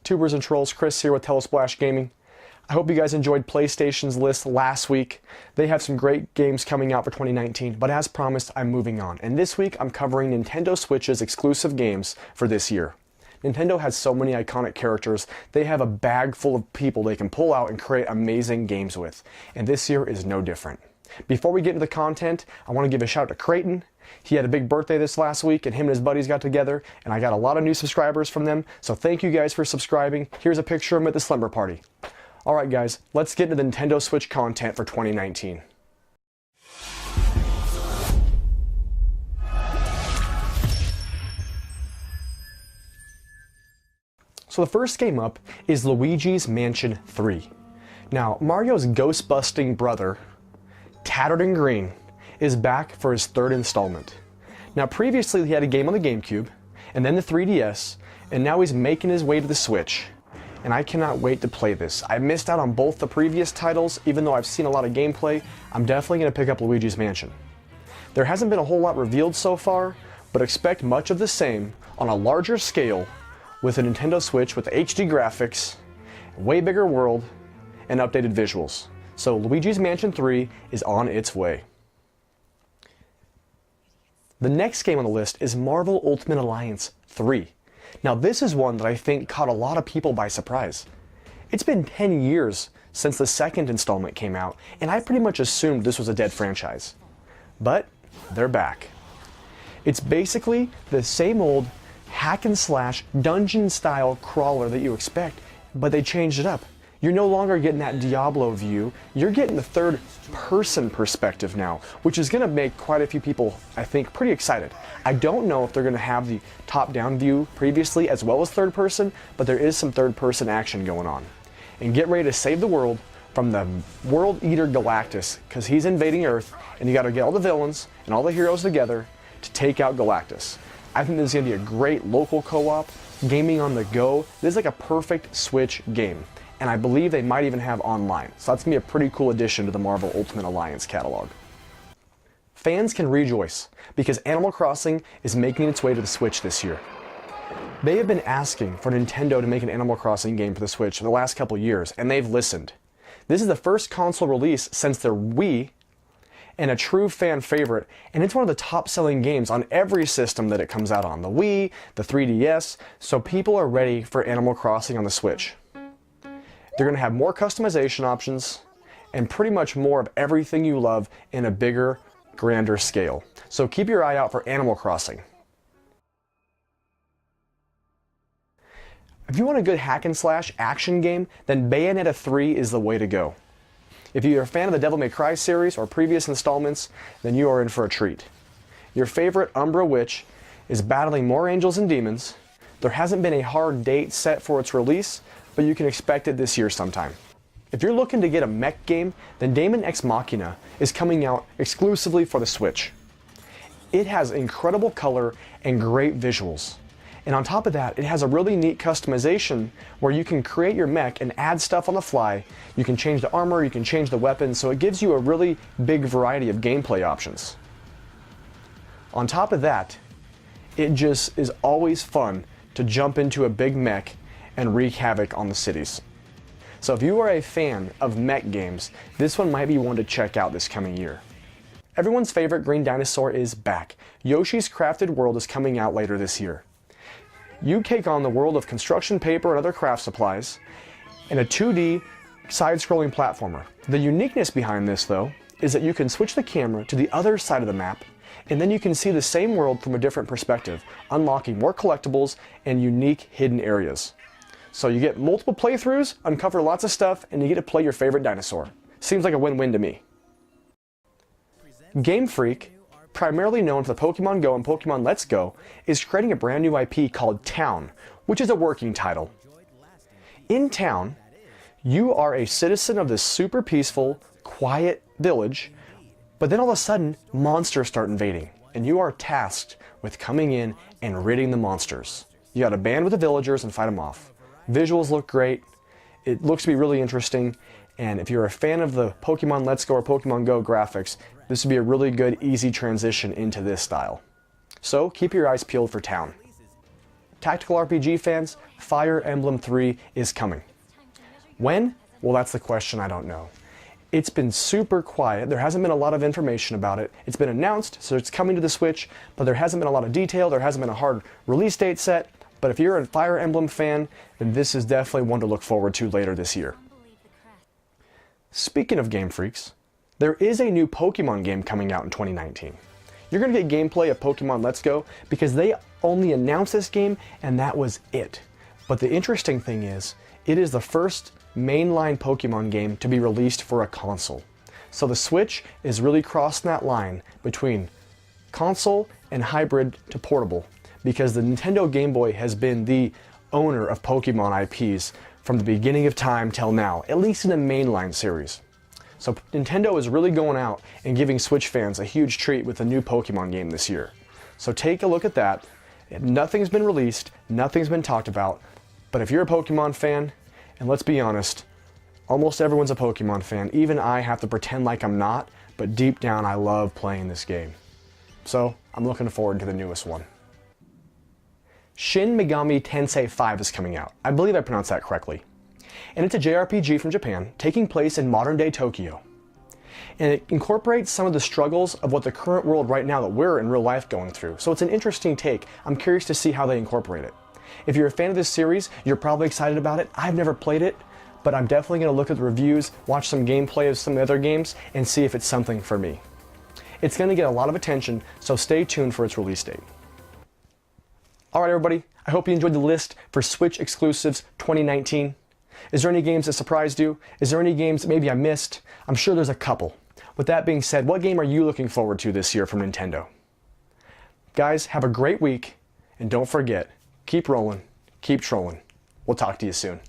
Tubers and Trolls, Chris here with Telesplash Gaming. I hope you guys enjoyed PlayStation's list last week. They have some great games coming out for 2019, but as promised, I'm moving on. And this week, I'm covering Nintendo Switch's exclusive games for this year. Nintendo has so many iconic characters, they have a bag full of people they can pull out and create amazing games with. And this year is no different. Before we get into the content, I want to give a shout out to Creighton. He had a big birthday this last week, and him and his buddies got together, and I got a lot of new subscribers from them, so thank you guys for subscribing. Here's a picture of him at the slumber party. Alright guys, let's get into the Nintendo Switch content for 2019. So the first game up is Luigi's Mansion 3. Now, Mario's ghost-busting brother, Tattered and Green, is back for his third installment. Now previously he had a game on the GameCube, and then the 3DS, and now he's making his way to the Switch. And I cannot wait to play this. I missed out on both the previous titles, even though I've seen a lot of gameplay. I'm definitely going to pick up Luigi's Mansion. There hasn't been a whole lot revealed so far, but expect much of the same on a larger scale with a Nintendo Switch with HD graphics, a way bigger world, and updated visuals. So Luigi's Mansion 3 is on its way. The next game on the list is Marvel Ultimate Alliance 3. Now this is one that I think caught a lot of people by surprise. It's been 10 years since the second installment came out, and I pretty much assumed this was a dead franchise. But they're back. It's basically the same old hack and slash dungeon style crawler that you expect, but they changed it up. You're no longer getting that Diablo view, you're getting the third person perspective now, which is going to make quite a few people, I think, pretty excited. I don't know if they're going to have the top down view previously as well as third person, but there is some third person action going on. And get ready to save the world from the World Eater Galactus, because he's invading Earth, and you got to get all the villains and all the heroes together to take out Galactus. I think this is going to be a great local co-op, gaming on the go. This is like a perfect Switch game. And I believe they might even have online. So that's going to be a pretty cool addition to the Marvel Ultimate Alliance catalog. Fans can rejoice because Animal Crossing is making its way to the Switch this year. They have been asking for Nintendo to make an Animal Crossing game for the Switch for the last couple years, and they've listened. This is the first console release since their Wii, and a true fan favorite, and it's one of the top-selling games on every system that it comes out on. The Wii, the 3DS, so people are ready for Animal Crossing on the Switch. They're going to have more customization options and pretty much more of everything you love in a bigger, grander scale. So keep your eye out for Animal Crossing. If you want a good hack and slash action game, then Bayonetta 3 is the way to go. If you're a fan of the Devil May Cry series or previous installments, then you are in for a treat. Your favorite Umbra Witch is battling more angels and demons. There hasn't been a hard date set for its release, but you can expect it this year sometime. If you're looking to get a mech game, then Damon Ex Machina is coming out exclusively for the Switch. It has incredible color and great visuals. And on top of that, it has a really neat customization where you can create your mech and add stuff on the fly. You can change the armor, you can change the weapons, so it gives you a really big variety of gameplay options. On top of that, it just is always fun to jump into a big mech and wreak havoc on the cities. So if you are a fan of mech games, this one might be one to check out this coming year. Everyone's favorite green dinosaur is back. Yoshi's Crafted World is coming out later this year. You take on the world of construction paper and other craft supplies in a 2D side-scrolling platformer. The uniqueness behind this, though, is that you can switch the camera to the other side of the map, and then you can see the same world from a different perspective, unlocking more collectibles and unique hidden areas. So you get multiple playthroughs, uncover lots of stuff, and you get to play your favorite dinosaur. Seems like a win-win to me. Game Freak, primarily known for the Pokemon Go and Pokemon Let's Go, is creating a brand new IP called Town, which is a working title. In Town, you are a citizen of this super peaceful, quiet village, but then all of a sudden, monsters start invading, and you are tasked with coming in and ridding the monsters. You got to band with the villagers and fight them off. Visuals look great, it looks to be really interesting, and if you're a fan of the Pokemon Let's Go or Pokemon Go graphics, this would be a really good, easy transition into this style. So keep your eyes peeled for Town. tactical RPG fans, Fire Emblem 3 is coming. When? Well, that's the question I don't know. It's been super quiet. There hasn't been a lot of information about it. It's been announced, so it's coming to the Switch, but there hasn't been a lot of detail. There hasn't been a hard release date set. But if you're a Fire Emblem fan, then this is definitely one to look forward to later this year. Speaking of Game Freaks, there is a new Pokemon game coming out in 2019. You're going to get gameplay of Pokemon Let's Go because they only announced this game and that was it. But the interesting thing is, it is the first mainline Pokemon game to be released for a console. So the Switch is really crossing that line between console and hybrid to portable because the Nintendo Game Boy has been the owner of Pokemon IPs from the beginning of time till now, at least in the mainline series. So Nintendo is really going out and giving Switch fans a huge treat with a new Pokemon game this year. So take a look at that. Nothing's been released, nothing's been talked about, but if you're a Pokemon fan, and let's be honest, almost everyone's a Pokemon fan. Even I have to pretend like I'm not, but deep down I love playing this game. So I'm looking forward to the newest one. Shin Megami Tensei 5 is coming out. I believe I pronounced that correctly. And it's a JRPG from Japan, taking place in modern-day Tokyo. And it incorporates some of the struggles of what the current world right now that we're in real life going through. So it's an interesting take. I'm curious to see how they incorporate it. If you're a fan of this series, you're probably excited about it. I've never played it, but I'm definitely going to look at the reviews, watch some gameplay of some of the other games, and see if it's something for me. It's going to get a lot of attention, so stay tuned for its release date. Alright everybody, I hope you enjoyed the list for Switch exclusives 2019. Is there any games that surprised you? Is there any games that maybe I missed? I'm sure there's a couple. With that being said, what game are you looking forward to this year from Nintendo? Guys, have a great week, and don't forget, keep rolling, keep trolling. We'll talk to you soon.